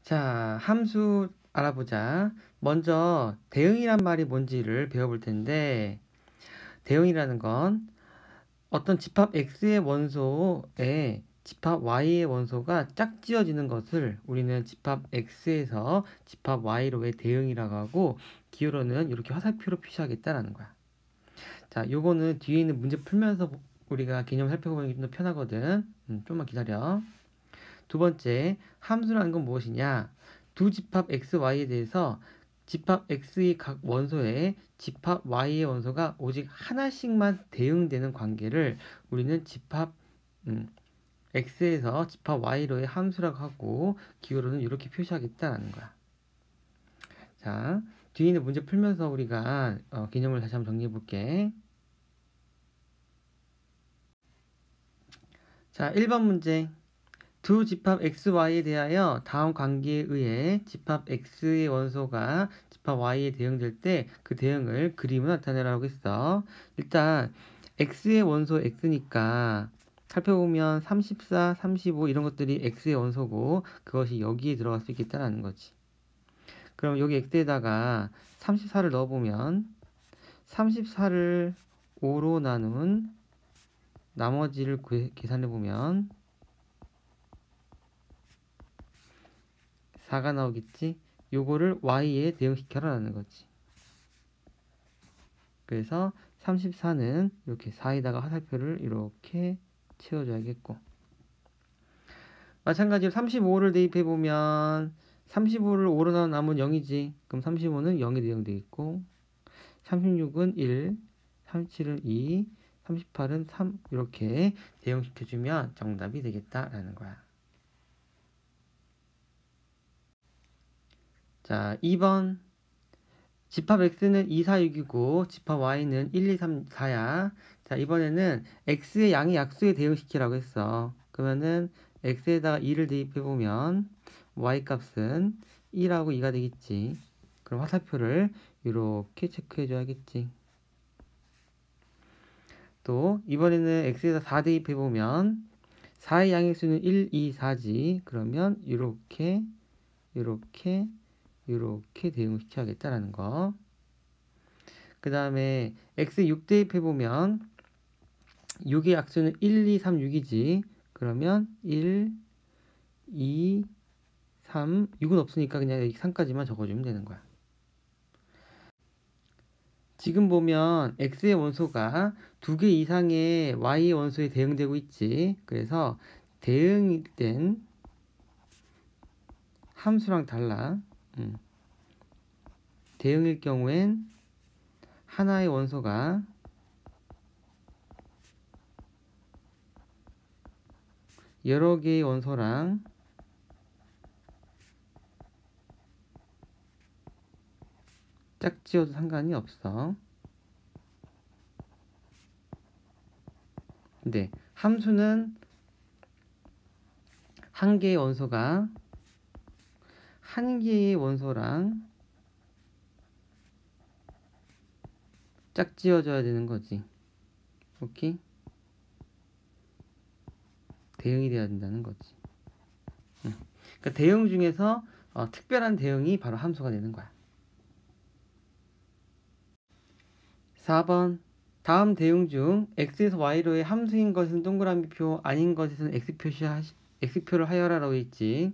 자, 함수 알아보자. 먼저 대응이란 말이 뭔지를 배워볼 텐데, 대응이라는 건 어떤 집합 x의 원소에 집합 y의 원소가 짝지어지는 것을 우리는 집합 x에서 집합 y로의 대응이라고 하고, 기호로는 이렇게 화살표로 표시하겠다라는 거야. 자, 요거는 뒤에 있는 문제 풀면서 우리가 개념을 살펴보면 좀 더 편하거든. 좀만 기다려. 두 번째, 함수라는 건 무엇이냐? 두 집합 x, y에 대해서 집합 x의 각 원소에 집합 y의 원소가 오직 하나씩만 대응되는 관계를 우리는 집합 x에서 집합 y로의 함수라고 하고, 기호로는 이렇게 표시하겠다라는 거야. 자, 뒤에 있는 문제 풀면서 우리가 개념을 다시 한번 정리해 볼게. 자, 1번 문제. 두 집합 XY에 대하여 다음 관계에 의해 집합 X의 원소가 집합 Y에 대응될 때 그 대응을 그림으로 나타내라고 했어. 일단 X의 원소 X니까 살펴보면 34, 35 이런 것들이 X의 원소고 그것이 여기에 들어갈 수 있겠다는 거지. 그럼 여기 X에다가 34를 넣어보면 34를 5로 나눈 나머지를 계산해보면 4가 나오겠지? 요거를 y에 대응시켜라라는 거지. 그래서 34는 이렇게 4에다가 화살표를 이렇게 채워줘야겠고, 마찬가지로 35를 대입해보면 35를 5로 나눈 남은 0이지. 그럼 35는 0에 대응되겠고, 36은 1, 37은 2, 38은 3 이렇게 대응시켜주면 정답이 되겠다라는 거야. 자, 2번. 집합 x는 2, 4, 6이고 집합 y는 1, 2, 3, 4야. 자, 이번에는 x의 양의 약수에 대응시키라고 했어. 그러면은 x에다가 2를 대입해보면 y 값은 1하고 2가 되겠지. 그럼 화살표를 이렇게 체크해줘야겠지. 또 이번에는 x에다 4 대입해보면 4의 양의 수는 1, 2, 4지. 그러면 이렇게 대응시켜야겠다라는 거. 그 다음에 x 6 대입해보면 6의 약수는 1, 2, 3, 6이지. 그러면 1, 2, 3, 6은 없으니까 그냥 여기 3까지만 적어주면 되는 거야. 지금 보면 x의 원소가 2개 이상의 y의 원소에 대응되고 있지. 그래서 대응된 함수랑 달라. 대응일 경우엔 하나의 원소가 여러 개의 원소랑 짝지어도 상관이 없어. 근데 함수는 한 개의 원소가 한 개의 원소랑 짝지어져야 되는 거지. 오케이? 대응이 돼야 된다는 거지. 그러니까 대응 중에서 특별한 대응이 바로 함수가 되는 거야. 4번. 다음 대응 중 x에서 y로의 함수인 것은 동그라미표, 아닌 것에서는 x표를 하여라라고 있지.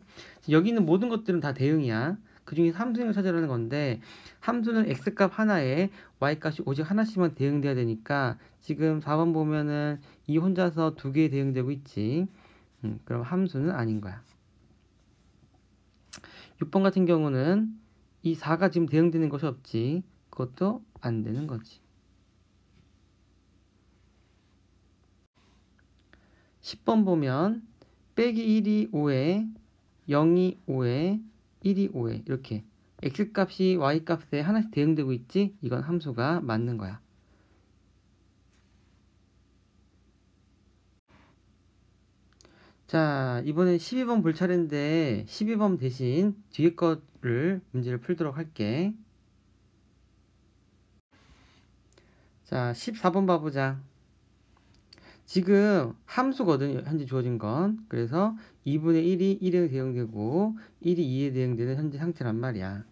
여기 있는 모든 것들은 다 대응이야. 그 중에서 함수인 걸 찾으라는 건데, 함수는 x값 하나에 y값이 오직 하나씩만 대응돼야 되니까 지금 4번 보면은 이 혼자서 2개 대응되고 있지. 그럼 함수는 아닌 거야. 6번 같은 경우는 이 4가 지금 대응되는 것이 없지. 그것도 안 되는 거지. 10번 보면 빼기 1이 5에 0이 5에 1이 5에 이렇게 x값이 y값에 하나씩 대응되고 있지? 이건 함수가 맞는 거야. 자, 이번엔 12번 볼 차례인데 12번 대신 뒤에 거를 문제를 풀도록 할게. 자, 14번 봐보자. 지금 함수거든, 현재 주어진 건. 그래서 2분의 1이 1에 대응되고 1이 2에 대응되는 현재 상태란 말이야.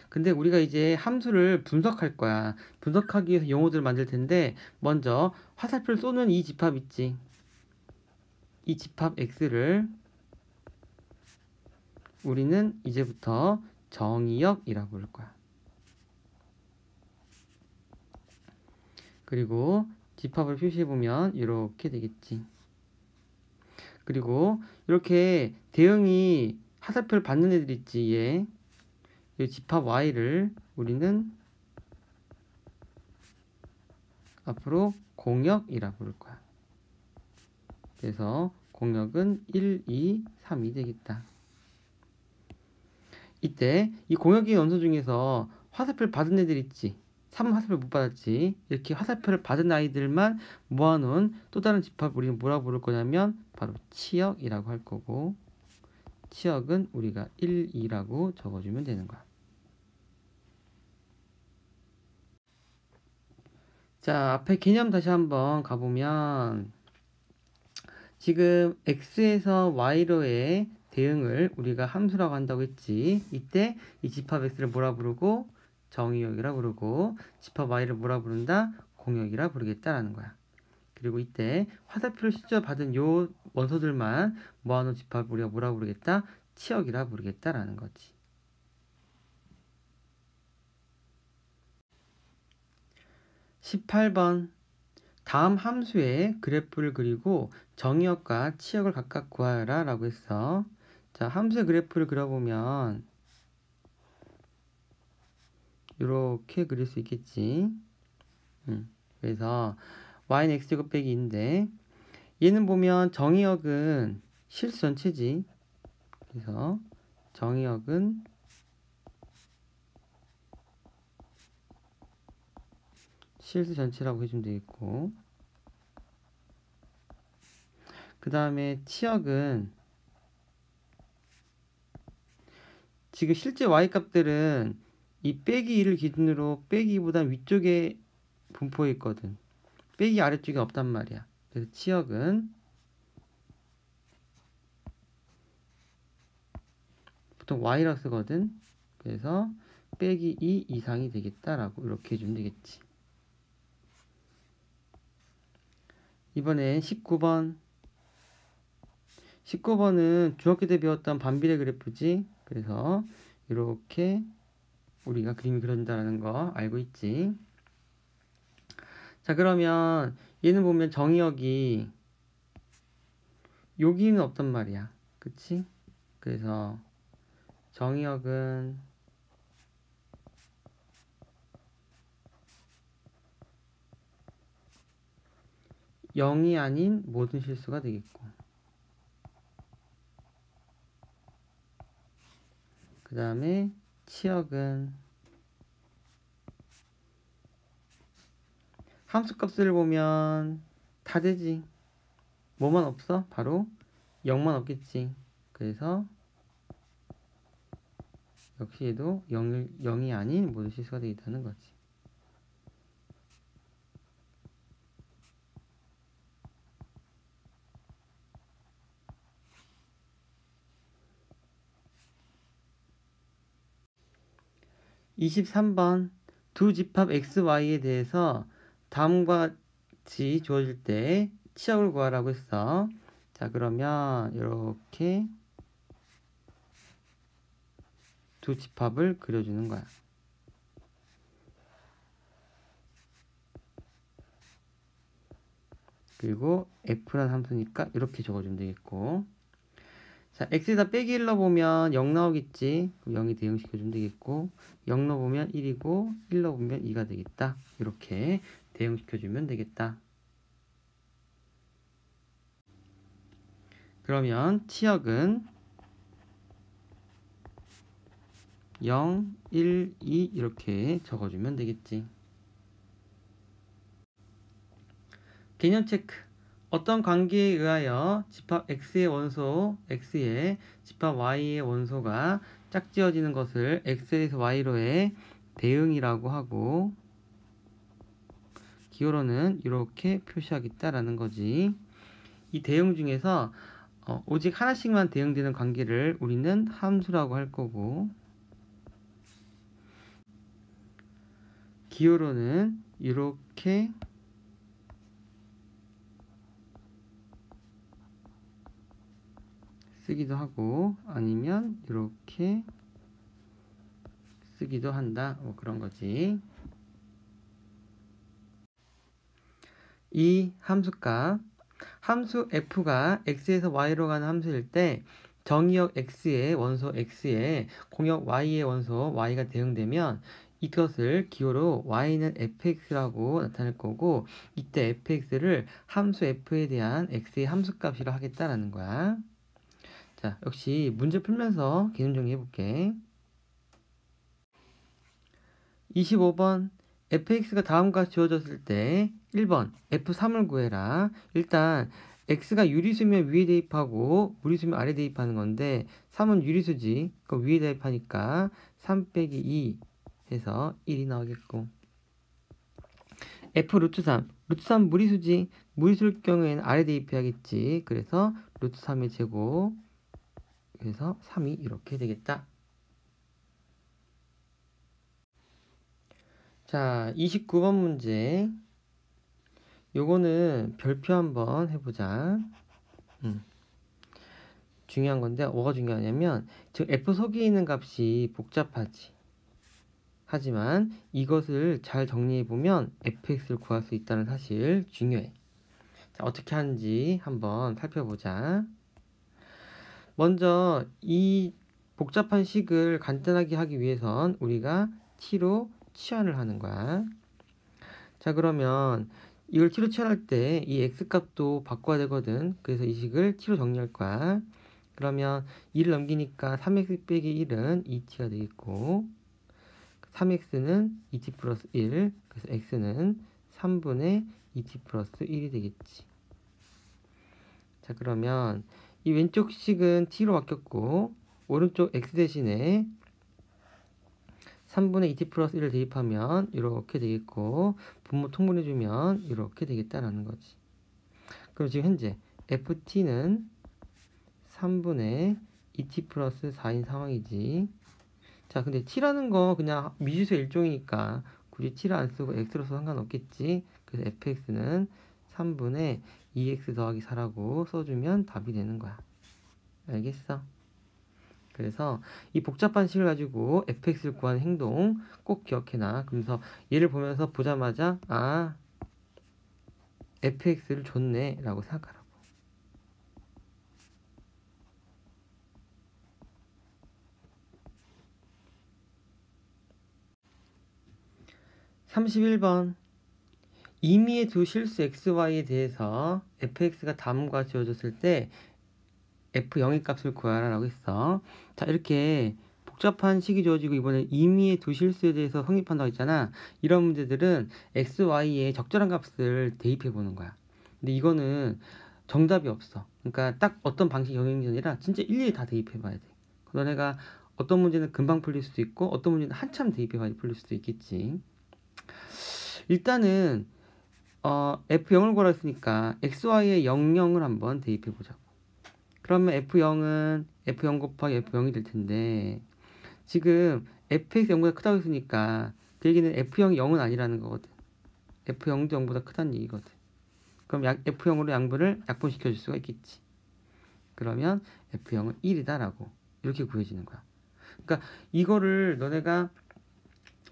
근데 우리가 이제 함수를 분석할 거야. 분석하기 위해서 용어들을 만들 텐데, 먼저 화살표를 쏘는 이 집합 있지. 이 집합 x를 우리는 이제부터 정의역이라고 부를 거야. 그리고 집합을 표시해보면 이렇게 되겠지. 그리고 이렇게 대응이 화살표를 받는 애들 있지. 얘. 이 집합 y를 우리는 앞으로 공역이라고 부를 거야. 그래서 공역은 1, 2, 3이 되겠다. 이때 이 공역의 원소 중에서 화살표를 받은 애들 있지. 3은 화살표 못 받았지. 이렇게 화살표를 받은 아이들만 모아놓은 또 다른 집합 우리는 뭐라고 부를 거냐면 바로 치역이라고 할 거고, 치역은 우리가 1, 2라고 적어주면 되는 거야. 자, 앞에 개념 다시 한번 가보면 지금 x에서 y로의 대응을 우리가 함수라고 한다고 했지. 이때 이 집합 x를 뭐라 부르고 정의역이라 부르고 집합 y를 뭐라 부른다? 공역이라 부르겠다라는 거야. 그리고 이때 화살표를 실제로 받은 요 원소들만 모아놓은 집합 우리가 뭐라 부르겠다? 치역이라 부르겠다라는 거지. 18번 다음 함수의 그래프를 그리고 정의역과 치역을 각각 구하여라 라고 했어. 자, 함수의 그래프를 그려보면 이렇게 그릴 수 있겠지. 그래서 y는 x제곱 빼기 2인데 얘는 보면 정의역은 실수 전체지. 그래서 정의역은 실수 전체라고 해주면 되겠고, 그 다음에 치역은 지금 실제 y값들은 이 빼기 2를 기준으로 빼기 2보다 위쪽에 분포해 있거든. 빼기 아래쪽에 없단 말이야. 그래서 치역은 보통 y라고 쓰거든. 그래서 빼기 2 이상이 되겠다라고 이렇게 해주면 되겠지. 이번엔 19번. 19번은 중학교 때 배웠던 반비례 그래프지. 그래서 이렇게 우리가 그림이 그려진다는 거 알고 있지. 자, 그러면 얘는 보면 정의역이 여기는 없단 말이야. 그치? 그래서 정의역은 0이 아닌 모든 실수가 되겠고, 그 다음에 치역은 함수값을 보면 다 되지. 뭐만 없어? 바로 0만 없겠지. 그래서 역시 얘도 0이 아닌 모든 실수가 되겠다는 거지. (23번) 두 집합 XY에 대해서 다음과 같이 주어질 때 치역을 구하라고 했어. 자, 그러면 이렇게 두 집합을 그려주는 거야. 그리고 F라는 함수니까 이렇게 적어주면 되겠고, 자, x에다 빼기 1 넣어보면 0 나오겠지. 그럼 0이 대응시켜주면 되겠고, 0 넣어보면 1이고 1 넣어보면 2가 되겠다. 이렇게 대응시켜주면 되겠다. 그러면 치역은 0, 1, 2 이렇게 적어주면 되겠지. 개념 체크. 어떤 관계에 의하여 집합 x의 원소 x에 집합 y의 원소가 짝지어지는 것을 x에서 y로의 대응이라고 하고, 기호로는 이렇게 표시하겠다라는 거지. 이 대응 중에서 오직 하나씩만 대응되는 관계를 우리는 함수라고 할 거고, 기호로는 이렇게 쓰기도 하고 아니면 이렇게 쓰기도 한다. 뭐 그런 거지. 이 함수값, 함수 f가 x에서 y로 가는 함수일 때 정의역 x의 원소 x에 공역 y의 원소 y가 대응되면 이것을 기호로 y는 fx라고 나타낼 거고, 이때 fx를 함수 f에 대한 x의 함수값이라 하겠다라는 거야. 자, 역시 문제 풀면서 개념 정리해 볼게. 25번 fx가 다음과 주어졌을 때 1번 f3을 구해라. 일단 x가 유리수면 위에 대입하고 무리수면 아래 대입하는 건데 3은 유리수지. 그럼 위에 대입하니까 3 빼기 2 해서 1이 나오겠고, f 루트 3, 루트 3 무리수지. 무리수일 경우에는 아래 대입해야겠지. 그래서 루트 3의 제곱, 그래서 3이 이렇게 되겠다. 자, 29번 문제. 요거는 별표 한번 해보자. 중요한 건데, 뭐가 중요하냐면, 즉 f 속에 있는 값이 복잡하지. 하지만 이것을 잘 정리해보면 fx를 구할 수 있다는 사실 중요해. 자, 어떻게 하는지 한번 살펴보자. 먼저 이 복잡한 식을 간단하게 하기 위해선 우리가 t로 치환을 하는 거야. 자, 그러면 이걸 t로 치환할 때 이 x값도 바꿔야 되거든. 그래서 이 식을 t로 정리할 거야. 그러면 2를 넘기니까 3x 빼기 1은 2t가 되겠고, 3x는 2t 플러스 1, 그래서 x는 3분의 2t 플러스 1이 되겠지. 자, 그러면 이 왼쪽 식은 t로 바뀌었고, 오른쪽 x 대신에 3분의 2t 플러스 1을 대입하면 이렇게 되겠고, 분모 통분해주면 이렇게 되겠다라는 거지. 그럼 지금 현재 ft는 3분의 2t 플러스 4인 상황이지. 자, 근데 t라는 거 그냥 미지수의 일종이니까 굳이 t를 안 쓰고 x로 써도 상관없겠지. 그래서 fx는 3분의 2x 더하기 4라고 써주면 답이 되는 거야. 알겠어? 그래서 이 복잡한 식을 가지고 fx를 구하는 행동 꼭 기억해놔. 그래서 얘를 보면서 보자마자 아, fx를 줬네 라고 생각하라고. (31번) 임의의 두 실수 xy에 대해서 fx가 다음과 주어졌을 때 f0의 값을 구하라 라고 했어. 자, 이렇게 복잡한 식이 주어지고 이번에 임의의 두 실수에 대해서 성립한다고 했잖아. 이런 문제들은 x, y에 적절한 값을 대입해 보는 거야. 근데 이거는 정답이 없어. 그러니까 딱 어떤 방식이 적용이 아니라 진짜 일일이 다 대입해 봐야 돼. 너네가 어떤 문제는 금방 풀릴 수도 있고 어떤 문제는 한참 대입해 봐야 풀릴 수도 있겠지. 일단은 f0을 구하라 했으니까 xy의 00을 한번 대입해 보자고. 그러면 f0은 f0 곱하기 f0이 될 텐데, 지금 fx 0보다 크다고 했으니까 그 얘기는 f0이 0은 아니라는 거거든. f0도 0보다 크다는 얘기거든. 그럼 f0으로 양분을 약분시켜 줄 수가 있겠지. 그러면 f0은 1이다 라고 이렇게 구해지는 거야. 그러니까 이거를 너네가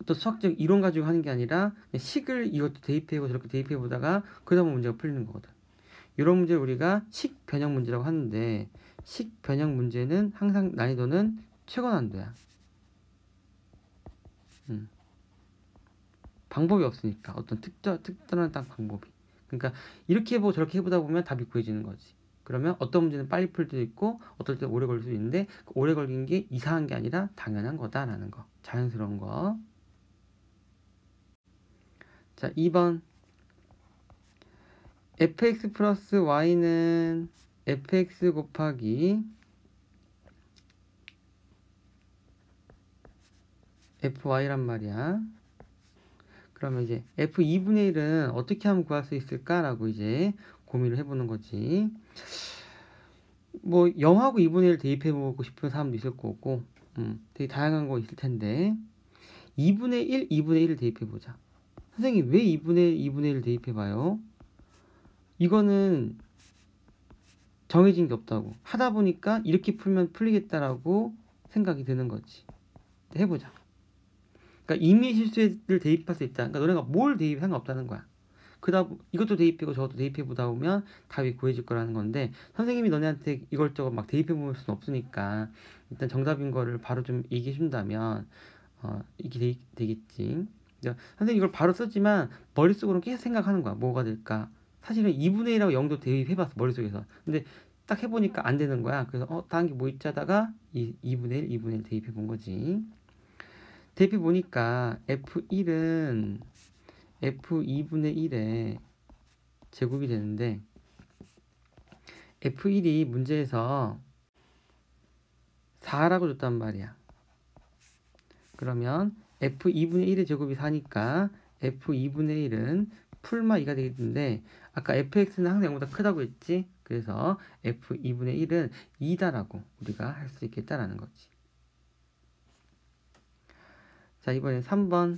또 수학적 이론 가지고 하는 게 아니라 식을 이것도 대입해보고 저렇게 대입해보다가 그러다 보면 문제가 풀리는 거거든. 이런 문제를 우리가 식 변형 문제라고 하는데, 식 변형 문제는 항상 난이도는 최고 난이도야. 방법이 없으니까 어떤 특별한 딱 방법이. 그러니까 이렇게 해보고 저렇게 해보다 보면 답이 구해지는 거지. 그러면 어떤 문제는 빨리 풀 수도 있고 어떨 때 오래 걸릴 수도 있는데, 그 오래 걸린 게 이상한 게 아니라 당연한 거다라는 거. 자연스러운 거. 자, 2번 fx 플러스 y는 fx 곱하기 fy란 말이야. 그러면 이제 f2분의 1은 어떻게 하면 구할 수 있을까라고 이제 고민을 해보는 거지. 뭐 0하고 2분의 1 대입해보고 싶은 사람도 있을 거고, 되게 다양한 거 있을 텐데 2분의 1, 2분의 1을 대입해보자. 선생님 왜 2분의 1을 대입해봐요? 이거는 정해진 게 없다고. 하다 보니까 이렇게 풀면 풀리겠다라고 생각이 드는 거지. 해보자. 그러니까 임의 실수를 대입할 수 있다. 그러니까 너네가 뭘 대입해 상관없다는 거야. 그다음 이것도 대입하고 저것도 대입해 보다 보면 답이 구해질 거라는 건데, 선생님이 너네한테 이걸 저걸 막 대입해 볼 수는 없으니까 일단 정답인 거를 바로 좀 얘기해 준다면 이게 되겠지. 그러니까 선생님 이걸 바로 썼지만 머릿속으로 계속 생각하는 거야. 뭐가 될까? 사실은 2분의 1하고 0도 대입해봤어 머릿속에서. 근데 딱 해보니까 안 되는 거야. 그래서 다른 게 뭐 있지 하다가 2분의 1 대입해 본 거지. 대입해 보니까 F1은 F2분의 1의 제곱이 되는데, F1이 문제에서 4라고 줬단 말이야. 그러면 F2분의 1의 제곱이 4니까 F2분의 1은 풀마 2가 되겠는데, 아까 fx는 항상 0보다 크다고 했지? 그래서 F2분의 1은 2다라고 우리가 할 수 있겠다라는 거지. 자, 이번엔 3번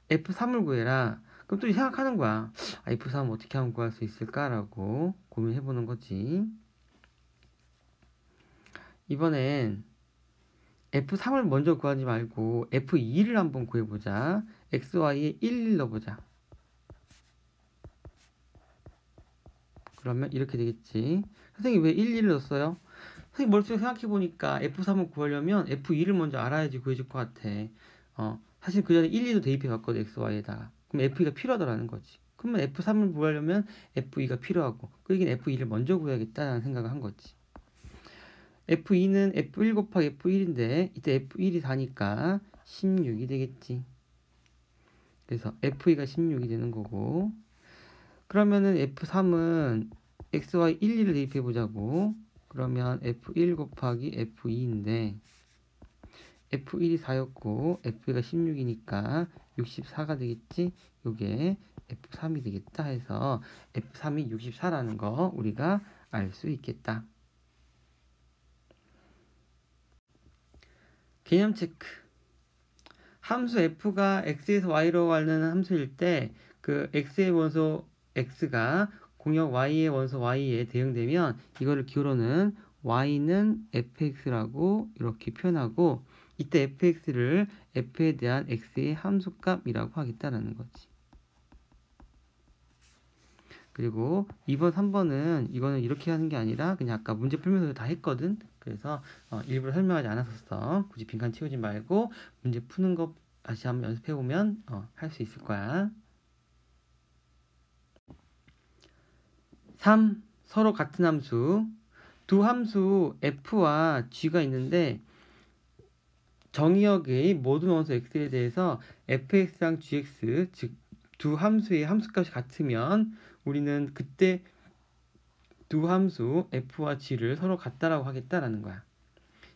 F3을 구해라. 그럼 또 생각하는 거야. F3 어떻게 하면 구할 수 있을까라고 고민해보는 거지. 이번엔 F3을 먼저 구하지 말고 F2를 한번 구해보자. X, Y에 1 넣어보자. 그러면 이렇게 되겠지. 선생님 왜 1, 1을 넣었어요? 선생님 머릿속에 생각해보니까 F3을 구하려면 F2를 먼저 알아야지 구해질 것 같아. 사실 그 전에 1, 2도 대입해봤거든, X, Y에다가. 그럼 F2가 필요하더라는 거지. 그러면 F3을 구하려면 F2가 필요하고, 그 얘기는 F2를 먼저 구해야겠다는 생각을 한 거지. F2는 F1 곱하기 F1인데 이때 F1이 4니까 16이 되겠지. 그래서 F2가 16이 되는 거고, 그러면은 F3은 XY 1, 2를 대입해 보자고. 그러면 F1 곱하기 F2인데 F1이 4였고 F2가 16이니까 64가 되겠지. 요게 F3이 되겠다 해서 F3이 64라는 거 우리가 알 수 있겠다. 개념 체크. 함수 f가 x에서 y로 가는 함수일 때 그 x의 원소 x가 공역 y의 원소 y에 대응되면 이거를 기호로는 y는 fx라고 이렇게 표현하고, 이때 fx를 f에 대한 x의 함수값이라고 하겠다라는 거지. 그리고 2번, 3번은 이거는 이렇게 하는 게 아니라 그냥 아까 문제 풀면서 다 했거든. 그래서 일부러 설명하지 않았었어. 굳이 빈칸 채우지 말고 문제 푸는 거 다시 한번 연습해보면 할 수 있을 거야. 3. 서로 같은 함수. 두 함수 f와 g가 있는데 정의역의 모든 원소 x에 대해서 fx랑 gx, 즉 두 함수의 함수값이 같으면 우리는 그때 두 함수 f와 g를 서로 같다라고 하겠다라는 거야.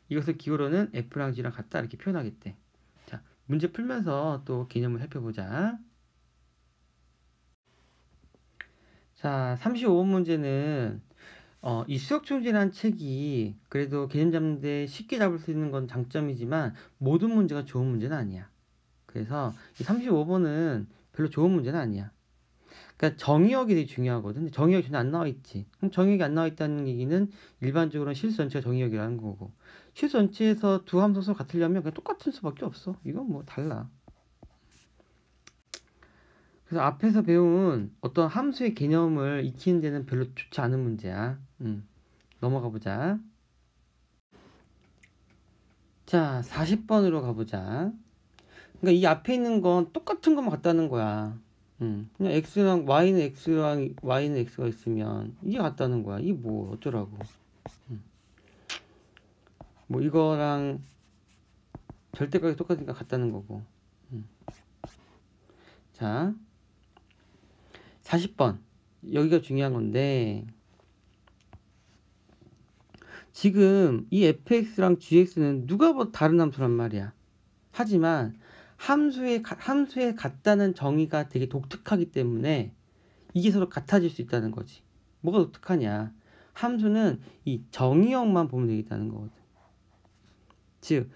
이것을 기호로는 f랑 g랑 같다 이렇게 표현하겠대. 자, 문제 풀면서 또 개념을 살펴보자. 자, 35번 문제는 이 수역충진이라는 책이 그래도 개념 잡는데 쉽게 잡을 수 있는 건 장점이지만 모든 문제가 좋은 문제는 아니야. 그래서 이 35번은 별로 좋은 문제는 아니야. 그러니까 정의역이 되게 중요하거든. 정의역이 전혀 안 나와 있지. 그럼 정의역이 안 나와 있다는 얘기는 일반적으로는 실수 전체가 정의역이라는 거고, 실수 전체에서 두 함수 서로 같으려면 그냥 똑같은 수밖에 없어. 이건 뭐 달라. 그래서 앞에서 배운 어떤 함수의 개념을 익히는 데는 별로 좋지 않은 문제야. 넘어가 보자. 자, 40번으로 가보자. 그러니까 이 앞에 있는 건 똑같은 것만 같다는 거야. 그냥 x랑 y는 x가 있으면 이게 같다는 거야. 이게 뭐 어쩌라고. 뭐 이거랑 절대값이 똑같으니까 같다는 거고. 자, 40번. 여기가 중요한 건데, 지금 이 fx랑 gx는 누가 뭐 다른 함수란 말이야. 하지만 함수에 같다는 정의가 되게 독특하기 때문에 이게 서로 같아질 수 있다는 거지. 뭐가 독특하냐? 함수는 이 정의역만 보면 되겠다는 거거든. 즉,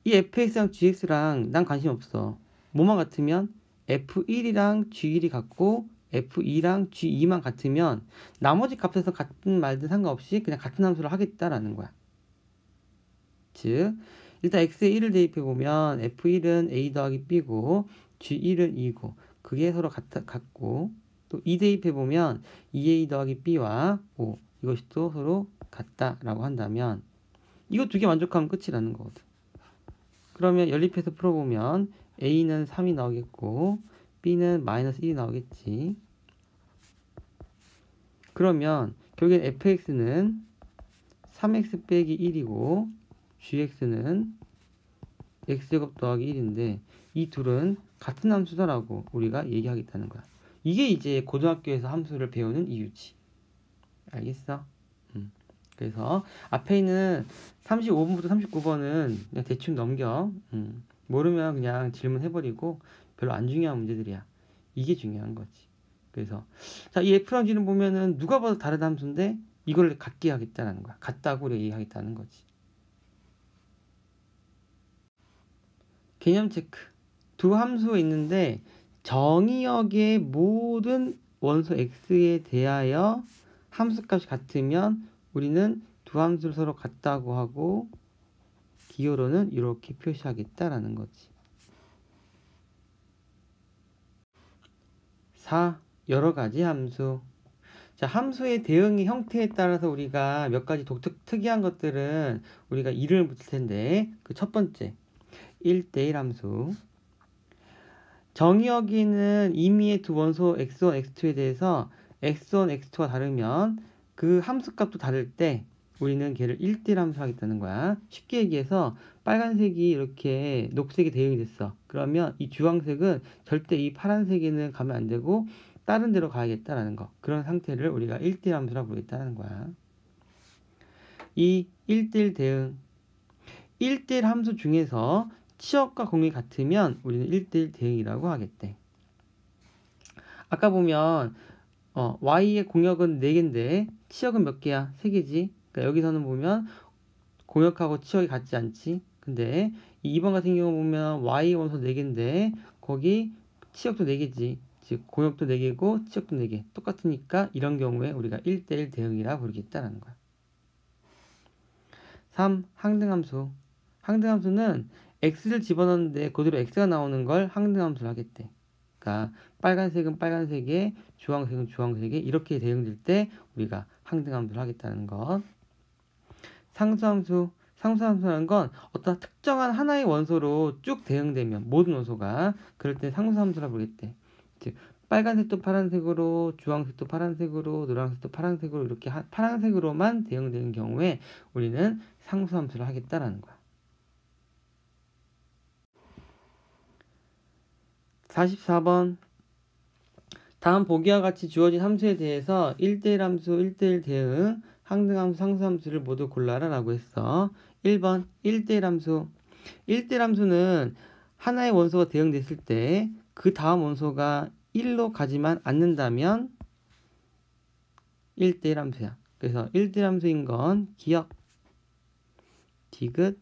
이 fx랑 gx랑 난 관심 없어. 뭐만 같으면 f1이랑 g1이 같고 f2랑 g2만 같으면 나머지 값에서 같은 말든 상관없이 그냥 같은 함수를 하겠다라는 거야. 즉, 일단 x에 1을 대입해보면 f1은 a 더하기 b고 g1은 2고 그게 서로 같고 또 2 대입해보면 2a 더하기 b와 5 이것이 또 서로 같다라고 한다면 이거 두 개 만족하면 끝이라는 거거든. 그러면 연립해서 풀어보면 a는 3이 나오겠고 b는 마이너스 1이 나오겠지. 그러면 결국엔 fx는 3x 빼기 1이고 gx는 x제곱 더하기 1인데 이 둘은 같은 함수다라고 우리가 얘기하겠다는 거야. 이게 이제 고등학교에서 함수를 배우는 이유지. 알겠어? 그래서 앞에 있는 35번부터 39번은 그냥 대충 넘겨. 모르면 그냥 질문해버리고 별로 안 중요한 문제들이야. 이게 중요한 거지. 그래서 자, 이 f랑 g는 보면은 누가 봐도 다른 함수인데 이걸 같게 하겠다는 거야. 같다고 우리가 얘기하겠다는 거지. 개념 체크. 두 함수가 있는데 정의역의 모든 원소 x에 대하여 함수값이 같으면 우리는 두 함수를 서로 같다고 하고 기호로는 이렇게 표시하겠다라는 거지. 4. 여러 가지 함수. 자, 함수의 대응의 형태에 따라서 우리가 몇 가지 특이한 것들은 우리가 이름을 붙일 텐데 그 첫 번째 1대1 함수. 정의역에는 임의의 두 원소 x1, x2에 대해서 x1, x2가 다르면 그 함수값도 다를 때 우리는 걔를 1대1 함수 하겠다는 거야. 쉽게 얘기해서 빨간색이 이렇게 녹색이 대응이 됐어. 그러면 이 주황색은 절대 이 파란색에는 가면 안 되고 다른 데로 가야겠다라는 거. 그런 상태를 우리가 1대1 함수라고 부르겠다는 거야. 이 1대1 대응. 1대1 함수 중에서 치역과 공이 같으면 우리는 1대1 대응이라고 하겠대. 아까 보면 y의 공역은 4개인데 치역은 몇 개야? 3개지. 그러니까 여기서는 보면 공역하고 치역이 같지 않지. 근데 이 2번 같은 경우 보면 y 원소 4개인데 거기 치역도 4개지. 즉 공역도 4개고 치역도 4개. 똑같으니까 이런 경우에 우리가 1대1 대응이라 부르겠다라는 거야. 3. 항등함수. 항등함수는 x를 집어넣는데 그대로 x가 나오는 걸 항등함수를 하겠대. 그러니까 빨간색은 빨간색에 주황색은 주황색에 이렇게 대응될 때 우리가 항등함수를 하겠다는 것. 상수함수. 상수함수라는 건 어떤 특정한 하나의 원소로 쭉 대응되면 모든 원소가 그럴 때 상수함수라고 부르겠대. 즉 빨간색도 파란색으로 주황색도 파란색으로 노란색도 파란색으로 이렇게 파란색으로만 대응되는 경우에 우리는 상수함수를 하겠다라는 거야. 44번. 다음 보기와 같이 주어진 함수에 대해서 1대1 함수, 1대1 대응, 항등함수, 상수함수를 모두 골라라 라고 했어. 1번 1대1 함수. 1대1 함수는 하나의 원소가 대응됐을 때 그 다음 원소가 1로 가지만 않는다면 1대1 함수야. 그래서 1대1 함수인 건 기역, 디귿,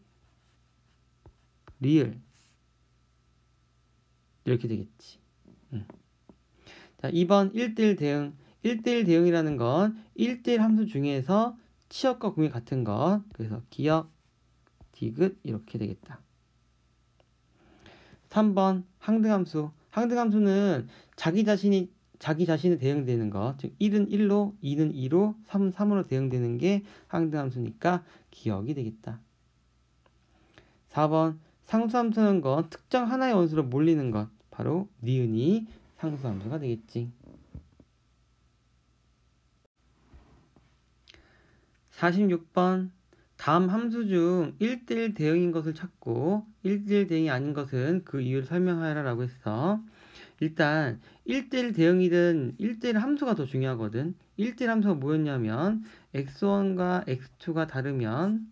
리을 이렇게 되겠지. 자, 2번 1대1 대응. 1대1 대응이라는 건 1대1 함수 중에서 치역과 공이 같은 것. 그래서 기역, 디귿 이렇게 되겠다. 3번 항등함수. 항등함수는 자기 자신에 대응되는 것. 즉 1은 1로, 2는 2로, 3은 3으로 대응되는 게 항등함수니까 기역이 되겠다. 4번 상수함수는 건 특정 하나의 원소로 몰리는 것. 바로 니은이 상수함수가 되겠지. 46번. 다음 함수 중 1대1 대응인 것을 찾고 1대1 대응이 아닌 것은 그 이유를 설명하라 라고 했어. 일단 1대1 대응이든 1대1 함수가 더 중요하거든. 1대1 함수가 뭐였냐면 x1과 x2가 다르면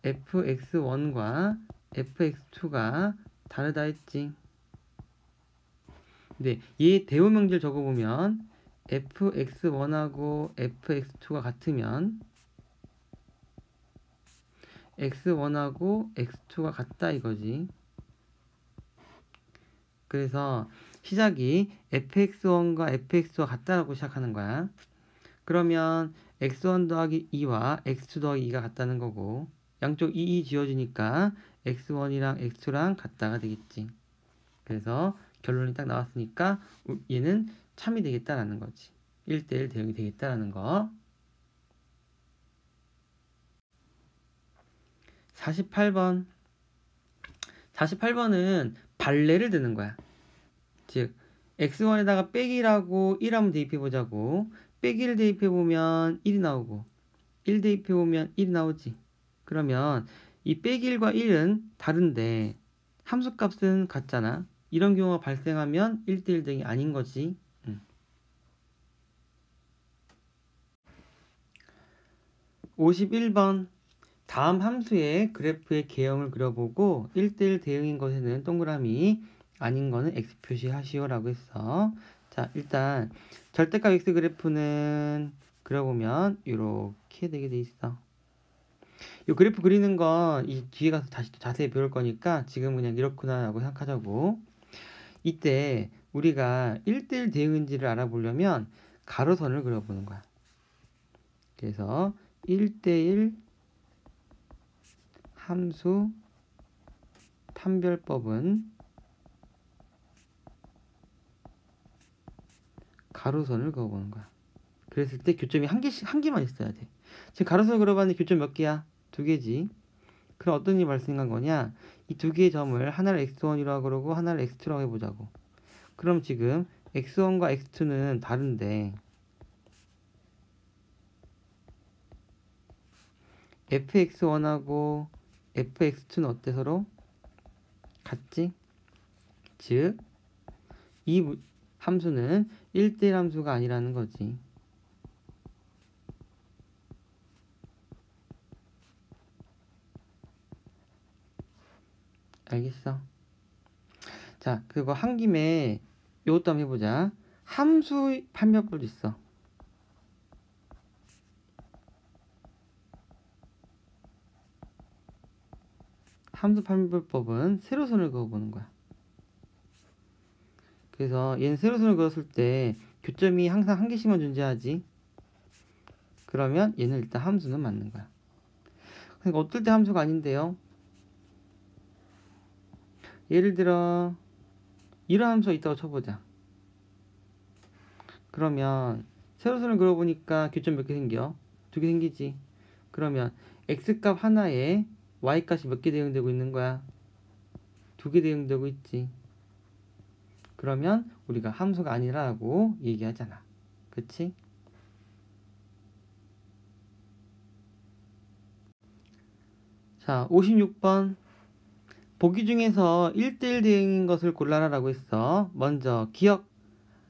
fx1과 fx2가 다르다 했지. 근데 얘 대우명제를 적어보면 fx1하고 fx2가 같으면 x1하고 x2가 같다 이거지. 그래서 시작이 fx1과 fx2가 같다라고 시작하는 거야. 그러면 x1 더하기 2와 x2 더하기 2가 같다는 거고, 양쪽 2 지워지니까 x1이랑 x2랑 같다가 되겠지. 그래서 결론이 딱 나왔으니까 얘는 참이 되겠다라는 거지. 1대1 대응이 되겠다라는 거. 48번. 48번은 발레를 드는 거야. 즉 x1에다가 빼기라고 1 한번 대입해보자고. 빼기를 대입해보면 1이 나오고 1 대입해보면 1이 나오지. 그러면 이 빼기 1과 1은 다른데 함수값은 같잖아. 이런 경우가 발생하면 1대1 대응이 아닌 거지. 51번. 다음 함수의 그래프의 개형을 그려보고 1대1 대응인 것에는 동그라미, 아닌 거는 X 표시하시오 라고 했어. 자, 일단 절대값 X 그래프는 그려보면 이렇게 되게 돼 있어. 이 그래프 그리는 건 이 뒤에 가서 다시 또 자세히 배울 거니까 지금 그냥 이렇구나 라고 생각하자고. 이때 우리가 1대1 대응인지를 알아보려면 가로선을 그려보는 거야. 그래서 1대1 함수 판별법은 가로선을 그어보는 거야. 그랬을 때 교점이 한 개만 있어야 돼. 지금 가로선을 그려봤는데 교점 몇 개야? 2개지. 그럼 어떤 일이 발생한 거냐? 이 2개의 점을 하나를 x1이라고 그러고 하나를 x2라고 해보자고. 그럼 지금 x1과 x2는 다른데 fx1하고 fx2는 어때 서로? 같지? 즉, 이 함수는 1대1 함수가 아니라는 거지. 알겠어? 자, 그리고 한 김에 이것도 한번 해보자. 함수 판별법도 있어. 함수 판별법은 세로선을 그어보는 거야. 그래서 얘는 세로선을 그었을 때 교점이 항상 한 개씩만 존재하지. 그러면 얘는 일단 함수는 맞는 거야. 그러니까 어떨 때 함수가 아닌데요? 예를 들어 이런 함수가 있다고 쳐보자. 그러면 세로선을 그려보니까 교점 몇 개 생겨? 2개 생기지. 그러면 x값 하나에 y값이 몇 개 대응되고 있는 거야? 2개 대응되고 있지. 그러면 우리가 함수가 아니라고 얘기하잖아. 그치? 자, 56번. 보기 중에서 1대1 대응인 것을 골라라 라고 했어. 먼저 기억.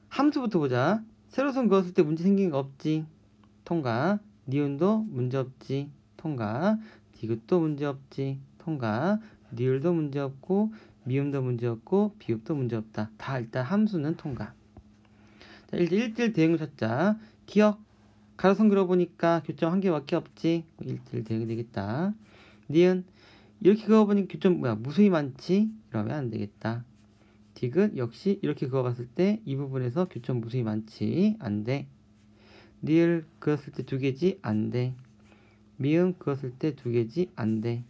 함수부터 보자. 세로선 그었을 때 문제 생긴 거 없지. 통과. 니은도 문제 없지. 통과. 디귿도 문제 없지. 통과. 리을도 문제 없고 미음도 문제 없고 비읍도 문제 없다. 다 일단 함수는 통과. 자, 1대1 대응을 찾자. 기억. 가로선 그려보니까 교점 한 개밖에 없지. 1대1 대응이 되겠다. 니은. 이렇게 그어보니까 교점 무수히 많지? 이러면 안 되겠다. 디귿 역시 이렇게 그어봤을 때 이 부분에서 교점 무수히 많지? 안 돼. 리을 그었을 때 2개지? 안 돼. 미음 그었을 때 2개지? 안 돼.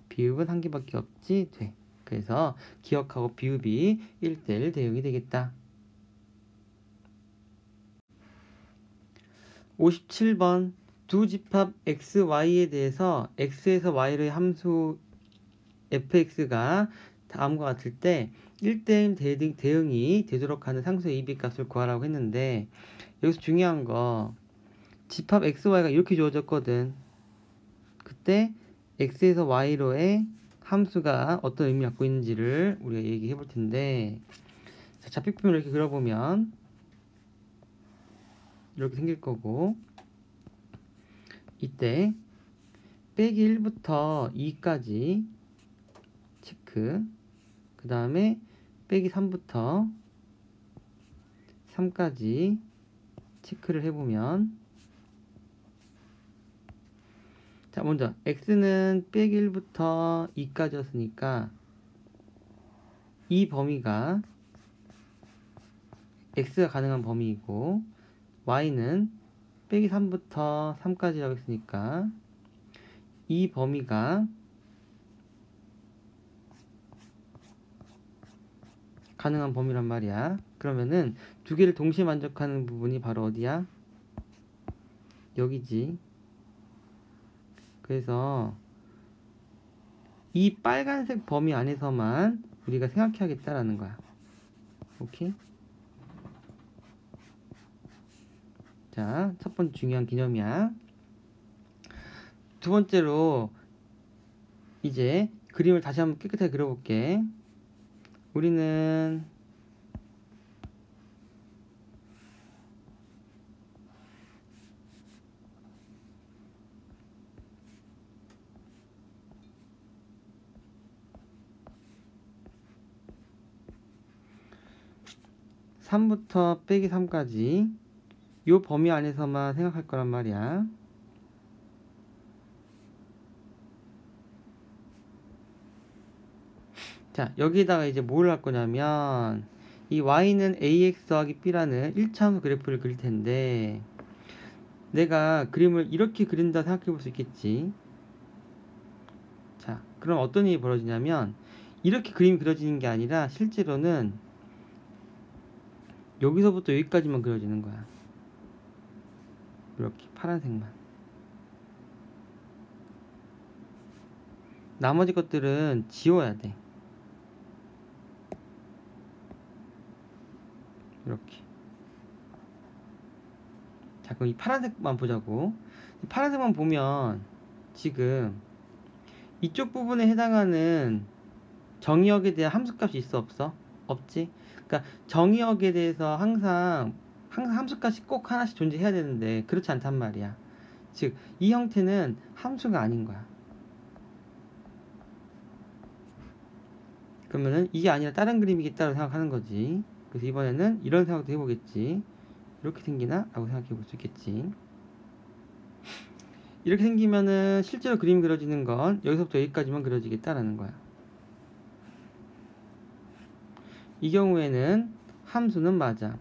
비읍은 한 개밖에 없지? 돼. 그래서 기억하고 비읍이 1대1 대응이 되겠다. 57번. 두 집합 x, y에 대해서 x에서 y의 함수 fx가 다음과 같을 때 1대1 대응이 되도록 하는 상수의 이비값을 구하라고 했는데 여기서 중요한 거 집합 x, y가 이렇게 주어졌거든. 그때 x에서 y로의 함수가 어떤 의미를 갖고 있는지를 우리가 얘기해 볼 텐데, 자, 잡식표를 이렇게 그려보면 이렇게 생길 거고, 이때 빼기 1부터 2까지 체크. 그 다음에 빼기 3부터 3까지 체크를 해보면, 자, 먼저 x는 빼기 1부터 2까지였으니까 이 범위가 x가 가능한 범위이고, y는 빼기 3부터 3까지라고 했으니까 이 범위가 가능한 범위란 말이야. 그러면은 두 개를 동시에 만족하는 부분이 바로 어디야? 여기지. 그래서 이 빨간색 범위 안에서만 우리가 생각해야겠다라는 거야. 오케이? 자, 첫 번째 중요한 개념이야. 두 번째로 이제 그림을 다시 한번 깨끗하게 그려볼게. 우리는 (3부터) 빼기 3까지 요 범위 안에서만 생각할 거란 말이야. 자, 여기다가 이제 뭘 할 거냐면, 이 y는 ax 더하기 b라는 1차원의 그래프를 그릴 텐데, 내가 그림을 이렇게 그린다 생각해 볼 수 있겠지. 자, 그럼 어떤 일이 벌어지냐면, 이렇게 그림이 그려지는 게 아니라 실제로는 여기서부터 여기까지만 그려지는 거야. 이렇게 파란색만. 나머지 것들은 지워야 돼. 이렇게. 자, 그럼 이 파란색만 보자고. 이 파란색만 보면 지금 이쪽 부분에 해당하는 정의역에 대한 함수값이 있어 없어? 없지? 그러니까 정의역에 대해서 항상 함수값이 꼭 하나씩 존재해야 되는데 그렇지 않단 말이야. 즉 이 형태는 함수가 아닌 거야. 그러면은 이게 아니라 다른 그림이겠다고 생각하는 거지. 그래서 이번에는 이런 생각도 해보겠지. 이렇게 생기나? 라고 생각해 볼 수 있겠지. 이렇게 생기면은 실제로 그림이 그려지는 건 여기서부터 여기까지만 그려지겠다라는 거야. 이 경우에는 함수는 맞아.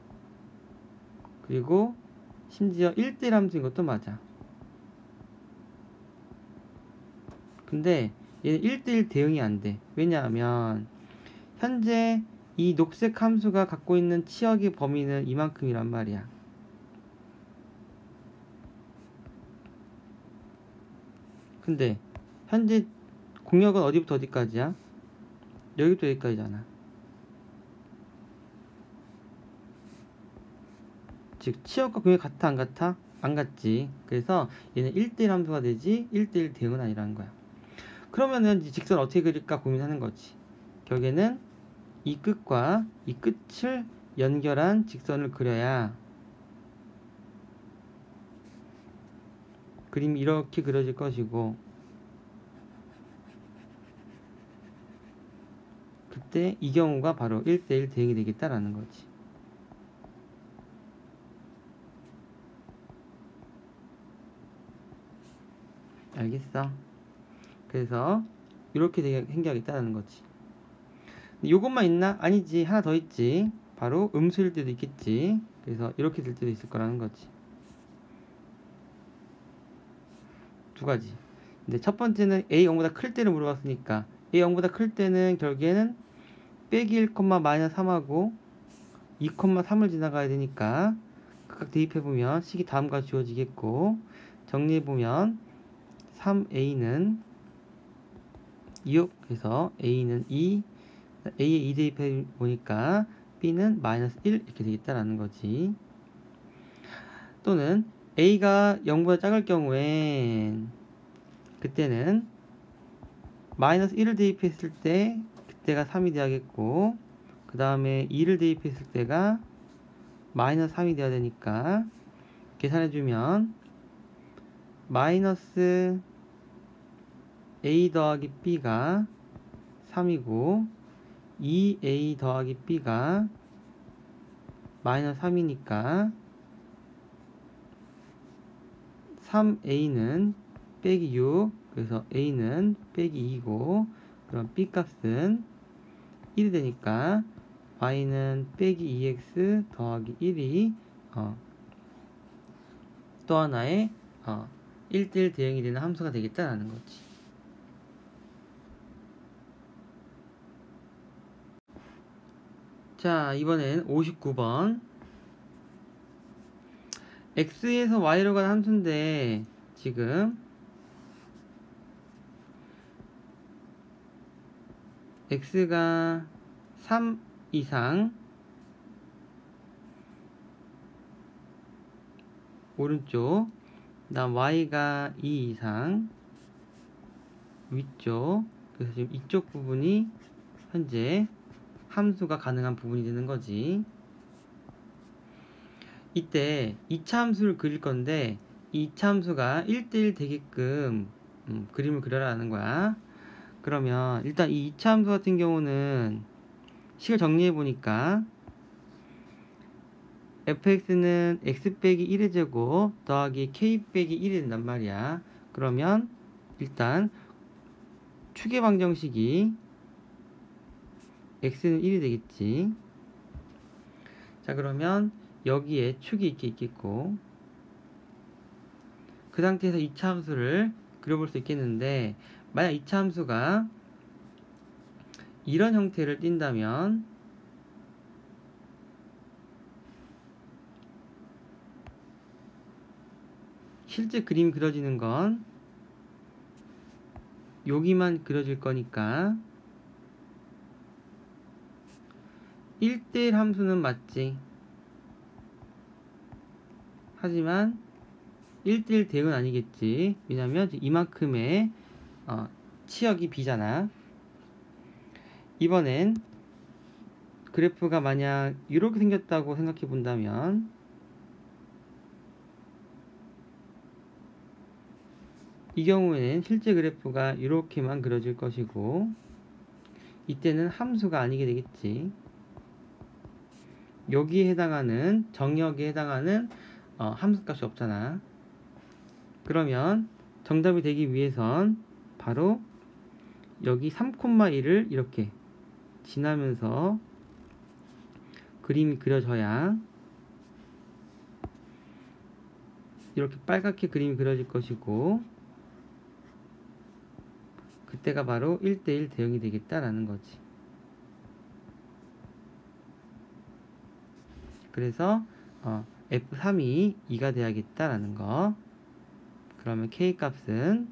그리고 심지어 1대1 함수인 것도 맞아. 근데 얘는 1대1 대응이 안 돼. 왜냐하면 현재 이 녹색 함수가 갖고 있는 치역의 범위는 이만큼이란 말이야. 근데 현재 공역은 어디부터 어디까지야? 여기부터 여기까지잖아. 즉 치역과 공역이 같아 안 같아? 안 같지. 그래서 얘는 1대1 함수가 되지 1대1 대응은 아니라는 거야. 그러면은 이 직선 어떻게 그릴까 고민하는 거지. 결국에는 이 끝과 이 끝을 연결한 직선을 그려야 그림이 이렇게 그려질 것이고, 그때 이 경우가 바로 1대1 대응이 되겠다라는 거지. 알겠어? 그래서 이렇게 생겨야겠다는 거지. 요것만 있나? 아니지. 하나 더 있지. 바로 음수일 때도 있겠지. 그래서 이렇게 될 때도 있을 거라는 거지. 두 가지. 근데 첫 번째는 a 0보다 클 때를 물어봤으니까 a 0보다 클 때는 결국에는 빼기 1, 마이너스 3하고 2, 3을 지나가야 되니까 각각 대입해보면 식이 다음과 주어지겠고, 정리해보면 3a는 6 해서 a는 2, a에 2 대입해보니까 b는 마이너스 1 이렇게 되겠다라는 거지. 또는 a가 0보다 작을 경우엔 그때는 마이너스 1을 대입했을 때 그때가 3이 돼야겠고, 그 다음에 2를 대입했을 때가 마이너스 3이 돼야 되니까 계산해주면 마이너스 a 더하기 b가 3이고 2a 더하기 b가 마이너스 3이니까 3a는 빼기 6, 그래서 a는 빼기 2고, 그럼 b 값은 1이 되니까 y는 빼기 2x 더하기 1이 또 하나의 1대1 대응이 되는 함수가 되겠다라는 거지. 자, 이번엔 59번. x에서 y로 가는 함수인데 지금 x가 3 이상 오른쪽, 그다음 y가 2 이상 위쪽, 그래서 지금 이쪽 부분이 현재 함수가 가능한 부분이 되는 거지. 이때 2차 함수를 그릴 건데 이 2차 함수가 1대1 되게끔 그림을 그려라는 거야. 그러면 일단 이 2차 함수 같은 경우는 식을 정리해 보니까 fx는 x 빼기 1의 제곱 더하기 k 빼기 1이 된단 말이야. 그러면 일단 추계 방정식이 x는 1이 되겠지. 자, 그러면 여기에 축이 이렇게 있겠고, 그 상태에서 2차 함수를 그려볼 수 있겠는데, 만약 2차 함수가 이런 형태를 띈다면 실제 그림이 그려지는 건 여기만 그려질 거니까 1대1 함수는 맞지. 하지만 1대1 대응은 아니겠지. 왜냐면 이만큼의 치역이 b잖아. 이번엔 그래프가 만약 이렇게 생겼다고 생각해 본다면 이 경우에는 실제 그래프가 이렇게만 그려질 것이고, 이때는 함수가 아니게 되겠지. 여기에 해당하는 정역에 해당하는 함수값이 없잖아. 그러면 정답이 되기 위해선 바로 여기 3,1을 이렇게 지나면서 그림이 그려져야 이렇게 빨갛게 그림이 그려질 것이고, 그때가 바로 1대1 대응이 되겠다라는 거지. 그래서 F3이 2가 돼야겠다라는 거. 그러면 K 값은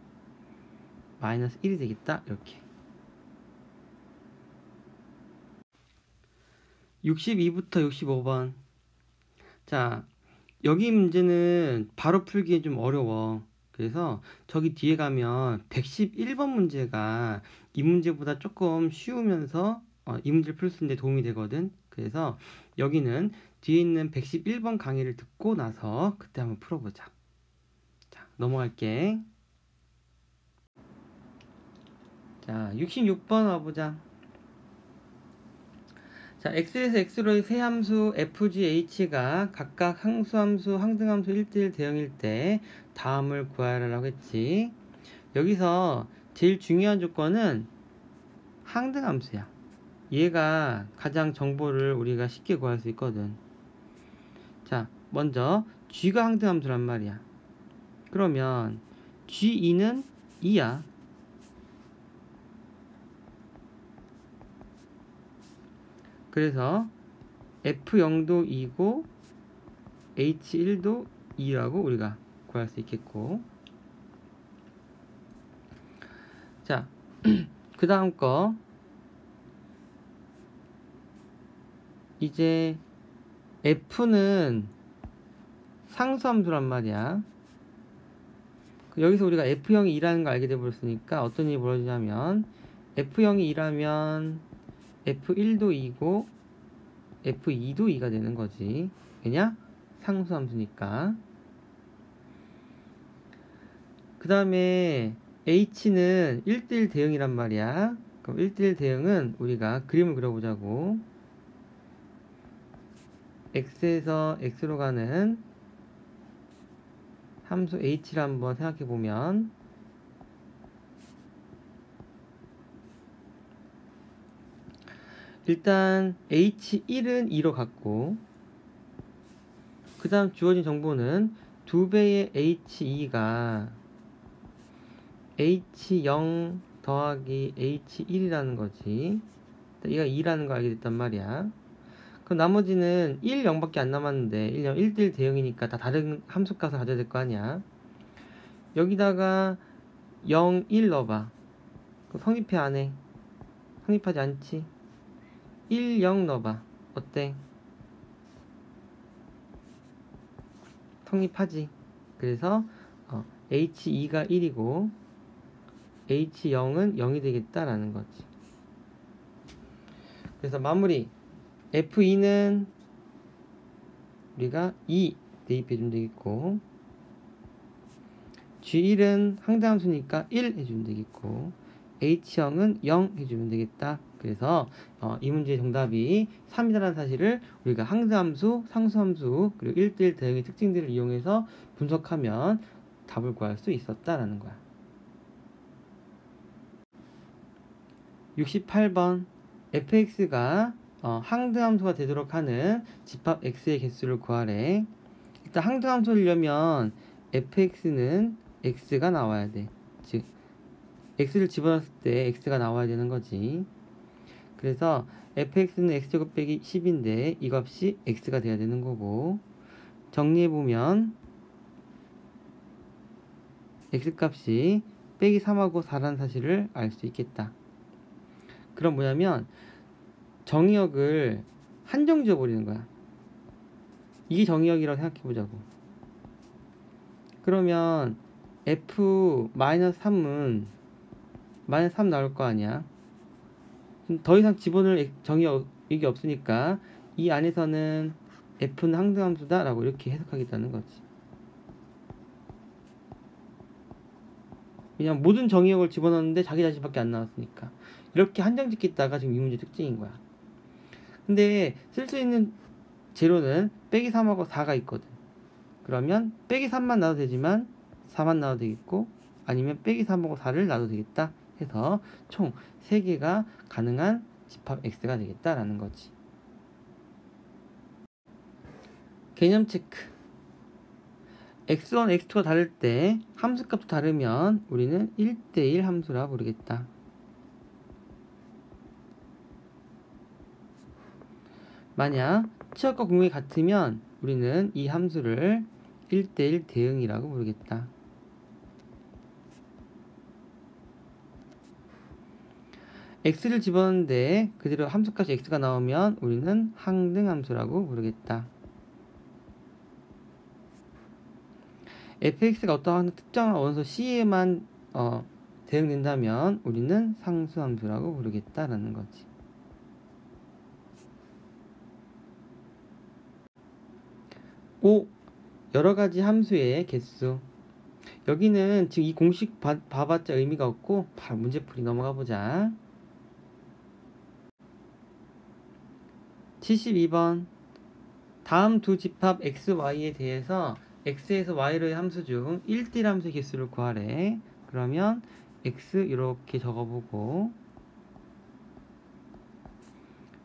마이너스 1이 되겠다. 이렇게. 62부터 65번. 자, 여기 문제는 바로 풀기에 좀 어려워. 그래서 저기 뒤에 가면 111번 문제가 이 문제보다 조금 쉬우면서 이 문제를 풀 수 있는 데 도움이 되거든. 그래서 여기는 뒤에 있는 111번 강의를 듣고 나서 그때 한번 풀어보자. 자, 넘어갈게. 자, 66번 와보자. 자, x에서 x로의 세 함수 fg, h가 각각 항수함수, 항등함수 1대1 대응일 때 다음을 구하라고 했지. 여기서 제일 중요한 조건은 항등함수야. 얘가 가장 정보를 우리가 쉽게 구할 수 있거든. 자, 먼저 g가 항등함수란 말이야. 그러면 g2는 2야. 그래서 F0도 2고 H1도 2라고 우리가 구할 수 있겠고, 자, 그 다음 거 이제 F는 상수함수란 말이야. 여기서 우리가 F0이 2라는 걸 알게 되버렸으니까 어떤 일이 벌어지냐면 F0이 2라면 F1도 2고 F2도 2가 되는 거지. 왜냐? 상수함수니까. 그 다음에 H는 1대1 대응이란 말이야. 그럼 1대1 대응은 우리가 그림을 그려보자고. x에서 x로 가는 함수 h를 한번 생각해보면, 일단 h1은 2로 갔고, 그 다음 주어진 정보는 2배의 h2가 h0 더하기 h1이라는 거지. 얘가 2라는 걸 알게 됐단 말이야. 그럼 나머지는 1, 0밖에 안 남았는데 1, 0, 1대1 대응이니까 다 다른 함수값을 가져야 될 거 아니야. 여기다가 0, 1 넣어봐. 성립해 안 해? 성립하지 않지? 1, 0 넣어봐. 어때? 성립하지. 그래서 h2가 1이고 h0은 0이 되겠다라는 거지. 그래서 마무리. f2는 우리가 2 대입해주면 되겠고, g1은 항등함수니까 1 해주면 되겠고, h0은 0 해주면 되겠다. 그래서 이 문제의 정답이 3이라는 사실을 우리가 항등함수, 상수함수, 그리고 1대1 대응의 특징들을 이용해서 분석하면 답을 구할 수 있었다라는 거야. 68번 fx가 항등함수가 되도록 하는 집합 x의 개수를 구하래. 일단 항등함수를 내려면 fx는 x가 나와야 돼. 즉 x를 집어넣었을 때 x가 나와야 되는 거지. 그래서 fx는 x제곱 빼기 10인데 이 값이 x가 돼야 되는 거고, 정리해보면 x값이 빼기 3하고 4라는 사실을 알 수 있겠다. 그럼 뭐냐면 정의역을 한정 지어버리는 거야. 이게 정의역이라고 생각해보자고. 그러면 f-3은 -3 나올 거 아니야. 더 이상 집어넣을 정의역이 없으니까 이 안에서는 f는 항등함수다 라고 이렇게 해석하겠다는 거지. 왜냐면 모든 정의역을 집어넣었는데 자기 자신밖에 안 나왔으니까. 이렇게 한정 짓겠다가 지금 이 문제 특징인 거야. 근데 쓸 수 있는 재료는 빼기 3하고 4가 있거든. 그러면 빼기 3만 놔도 되지만 4만 놔도 되겠고, 아니면 빼기 3하고 4를 놔도 되겠다 해서 총 3개가 가능한 집합 x가 되겠다라는 거지. 개념 체크. x1, x2가 다를 때 함수값도 다르면 우리는 1대1 함수라 부르겠다. 만약 치역과 공역이 같으면 우리는 이 함수를 1대1 대응이라고 부르겠다. x를 집어넣는데 그대로 함수값이 x가 나오면 우리는 항등함수라고 부르겠다. fx가 어떠한 특정한 원소 c에만 대응된다면 우리는 상수함수라고 부르겠다라는 거지. 오, 여러가지 함수의 개수. 여기는 지금 이 공식 봐봤자 의미가 없고 바로 문제풀이 넘어가 보자. 72번. 다음 두 집합 x, y에 대해서 x에서 y로의 함수 중 1대1 함수의 개수를 구하래. 그러면 x 이렇게 적어보고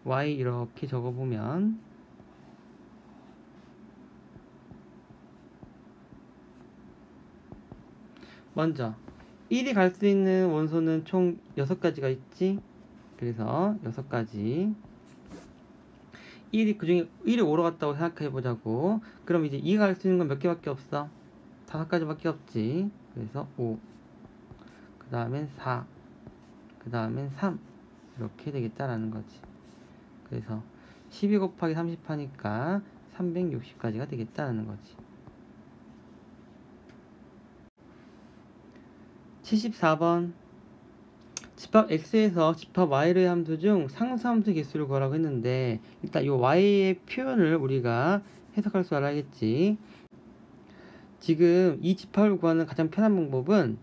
y 이렇게 적어보면 먼저 1이 갈 수 있는 원소는 총 6가지가 있지. 그래서 6가지. 1이 그중에 1이 5로 갔다고 생각해보자고. 그럼 이제 2가 갈 수 있는 건 몇 개밖에 없어? 5가지밖에 없지. 그래서 5, 그 다음엔 4, 그 다음엔 3 이렇게 되겠다라는 거지. 그래서 12 곱하기 30 하니까 360가지가 되겠다라는 거지. 74번. 집합 x에서 집합 y의 함수 중 상수함수 개수를 구하라고 했는데, 일단 이 y의 표현을 우리가 해석할 줄 알아야겠지. 지금 이 집합을 구하는 가장 편한 방법은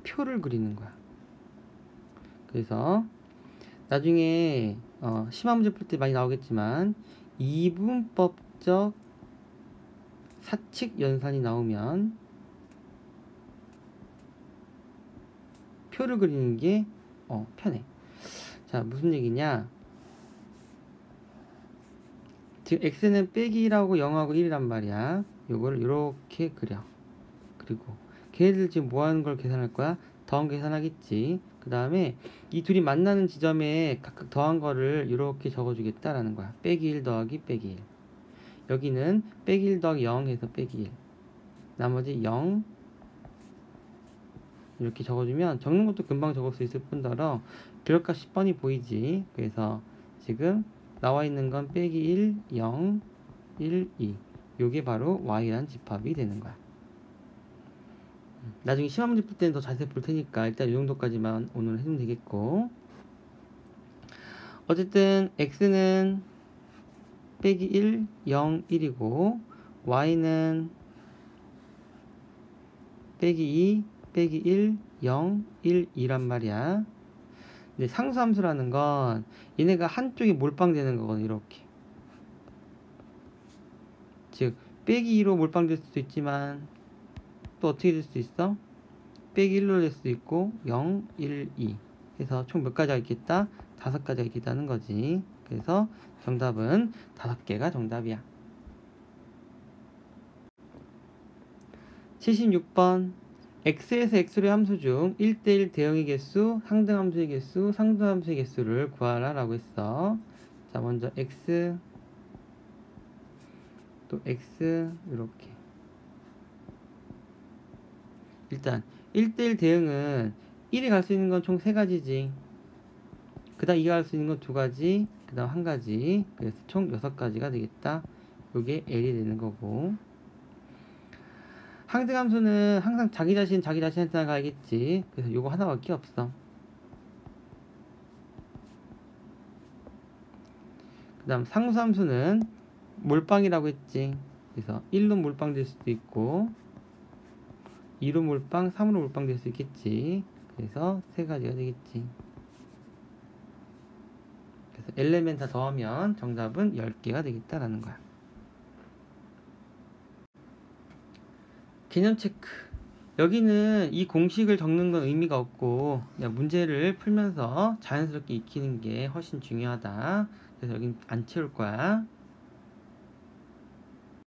표를 그리는 거야. 그래서 나중에 심화 문제 풀 때 많이 나오겠지만 이분법적 사칙 연산이 나오면 표를 그리는 게 편해. 자, 무슨 얘기냐? 지금 x는 빼기 1하고 0하고 1이란 말이야. 요거를 이렇게 그려. 그리고 걔네들 지금 뭐 하는 걸 계산할 거야? 더한 계산하겠지. 그 다음에 이 둘이 만나는 지점에 각각 더한 거를 이렇게 적어주겠다라는 거야. 빼기 1 더하기 빼기 1. 여기는 빼기 1 더하기 0 해서 빼기 1. 나머지 0 이렇게 적어주면 적는 것도 금방 적을 수 있을 뿐더러 별값이 뻔히 보이지. 그래서 지금 나와 있는 건 빼기 1, 0, 1, 2. 요게 바로 y란 집합이 되는 거야. 나중에 심화 문제 풀 때는 더 자세히 볼 테니까 일단 이 정도까지만 오늘 해주면 되겠고, 어쨌든 x는 빼기 1, 0, 1이고 y는 빼기 2, 빼기 1, 0, 1, 2란 말이야. 근데 상수함수라는 건 얘네가 한쪽이 몰빵되는 거거든. 이렇게 즉 빼기 2로 몰빵될 수도 있지만 또 어떻게 될 수도 있어? 빼기 1로 될 수도 있고 0, 1, 2 해서 총 몇 가지가 있겠다? 5가지가 있겠다는 거지. 그래서 정답은 5개가 정답이야. 76번 x에서 x로의 함수 중 1대1 대응의 개수, 상등함수의 개수, 상수함수의 개수를 구하라 라고 했어. 자, 먼저 x 또 x 이렇게. 일단 1대1 대응은 1이 갈 수 있는 건 총 3가지지. 그 다음 2가 갈 수 있는 건 2가지, 그 다음 1가지. 그래서 총 6가지가 되겠다. 요게 L이 되는 거고, 항등함수는 항상 자기 자신한테 나가야겠지. 그래서 요거 하나밖에 없어. 그 다음 상수함수는 몰빵이라고 했지. 그래서 1로 몰빵될 수도 있고 2로 몰빵, 3으로 몰빵될 수 있겠지. 그래서 3가지가 되겠지. 그래서 엘레멘 다 더하면 정답은 10개가 되겠다라는 거야. 개념 체크. 여기는 이 공식을 적는 건 의미가 없고 그냥 문제를 풀면서 자연스럽게 익히는 게 훨씬 중요하다. 그래서 여긴 안 채울 거야.